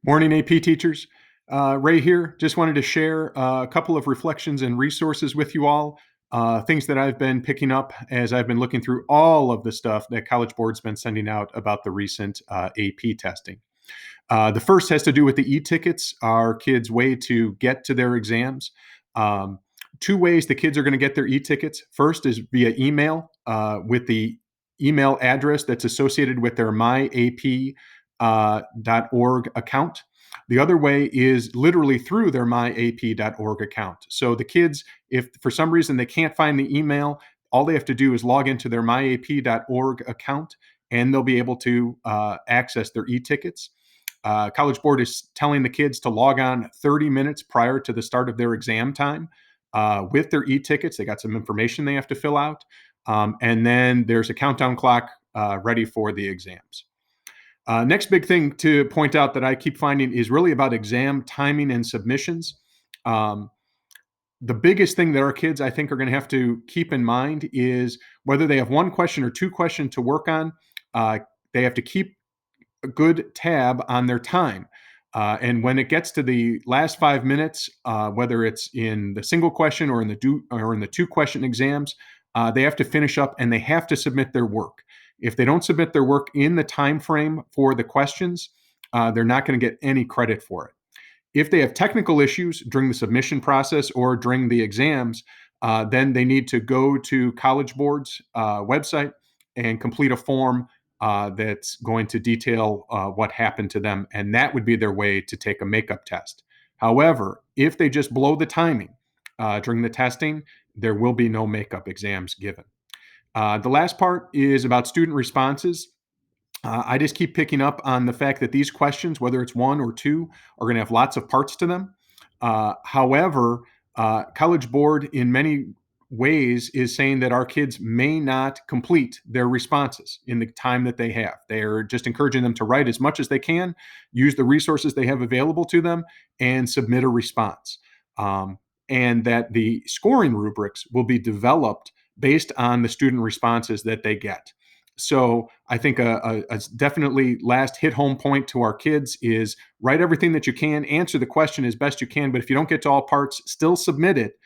Morning, AP teachers. Ray here. Just wanted to share a couple of reflections and resources with you all. Things that I've been picking up as I've been looking through all of the stuff that College Board's been sending out about the recent AP testing. The first has to do with the e-tickets, our kids' way to get to their exams. Two ways the kids are going to get their e-tickets. First is via email with the email address that's associated with their myap.org account. The other way is literally through their myap.org account. So the kids, if for some reason they can't find the email, all they have to do is log into their myap.org account and they'll be able to access their e-tickets. College Board is telling the kids to log on 30 minutes prior to the start of their exam time with their e-tickets. They got some information they have to fill out. And then there's a countdown clock ready for the exams. Next big thing to point out that I keep finding is really about exam timing and submissions. The biggest thing that our kids, I think, are going to have to keep in mind is whether they have one question or two questions to work on, they have to keep a good tab on their time. And when it gets to the last 5 minutes, whether it's in the single question or in the two question exams, they have to finish up and they have to submit their work. If they don't submit their work in the time frame for the questions, they're not going to get any credit for it. If they have technical issues during the submission process or during the exams, then they need to go to College Board's website and complete a form that's going to detail what happened to them, and that would be their way to take a makeup test. However, if they just blow the timing during the testing, there will be no makeup exams given. The last part is about student responses. I just keep picking up on the fact that these questions, whether it's one or two, are going to have lots of parts to them. However, College Board in many ways is saying that our kids may not complete their responses in the time that they have. They're just encouraging them to write as much as they can, use the resources they have available to them, and submit a response. And that the scoring rubrics will be developed based on the student responses that they get. So I think a definitely last hit home point to our kids is write everything that you can, answer the question as best you can, but if you don't get to all parts, still submit it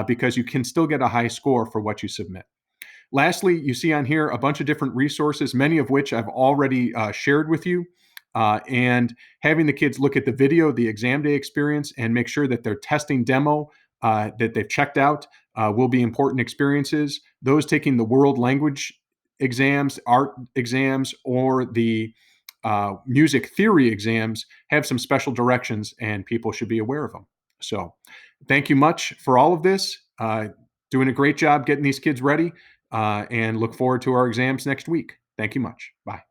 because you can still get a high score for what you submit. Lastly, you see on here a bunch of different resources, many of which I've already shared with you. And having the kids look at the video, the exam day experience, and make sure that their testing demo that they've checked out will be important experiences. Those taking the world language exams, art exams, or the music theory exams have some special directions and people should be aware of them. So thank you much for all of this. Doing a great job getting these kids ready and look forward to our exams next week. Thank you much. Bye.